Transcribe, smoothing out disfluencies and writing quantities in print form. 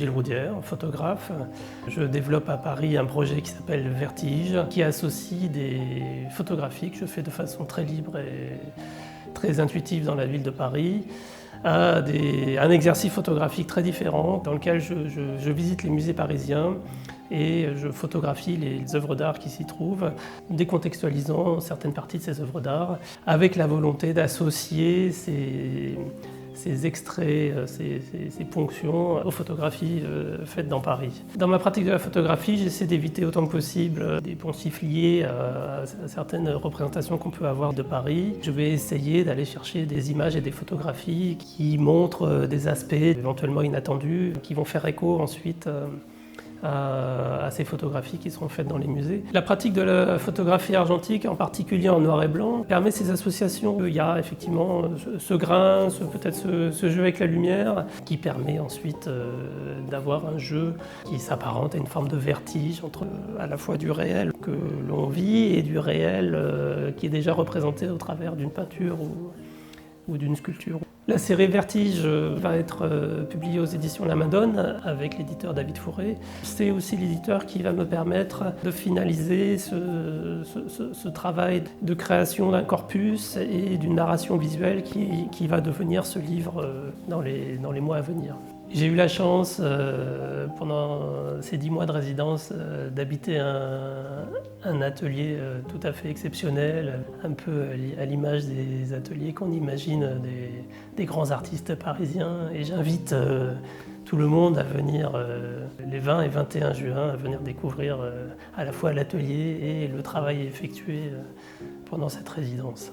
Gilles Roudière, photographe. Je développe à Paris un projet qui s'appelle Vertige, qui associe des photographies que je fais de façon très libre et très intuitive dans la ville de Paris, à un exercice photographique très différent dans lequel je visite les musées parisiens et je photographie les œuvres d'art qui s'y trouvent, décontextualisant certaines parties de ces œuvres d'art, avec la volonté d'associer ces extraits, ces ponctions aux photographies faites dans Paris. Dans ma pratique de la photographie, j'essaie d'éviter autant que possible des poncifs liés à certaines représentations qu'on peut avoir de Paris. Je vais essayer d'aller chercher des images et des photographies qui montrent des aspects éventuellement inattendus, qui vont faire écho ensuite à ces photographies qui seront faites dans les musées. La pratique de la photographie argentique, en particulier en noir et blanc, permet ces associations. Il y a effectivement ce grain, peut-être ce jeu avec la lumière, qui permet ensuite d'avoir un jeu qui s'apparente à une forme de vertige entre à la fois du réel que l'on vit et du réel qui est déjà représenté au travers d'une peinture ou d'une sculpture. La série Vertige va être publiée aux éditions La Madone avec l'éditeur David Fourré. C'est aussi l'éditeur qui va me permettre de finaliser ce travail de création d'un corpus et d'une narration visuelle qui va devenir ce livre dans les mois à venir. J'ai eu la chance, pendant ces 10 mois de résidence, d'habiter un atelier tout à fait exceptionnel, un peu à l'image des ateliers qu'on imagine des grands artistes parisiens. Et j'invite tout le monde à venir les 20 et 21 juin, à venir découvrir à la fois l'atelier et le travail effectué pendant cette résidence.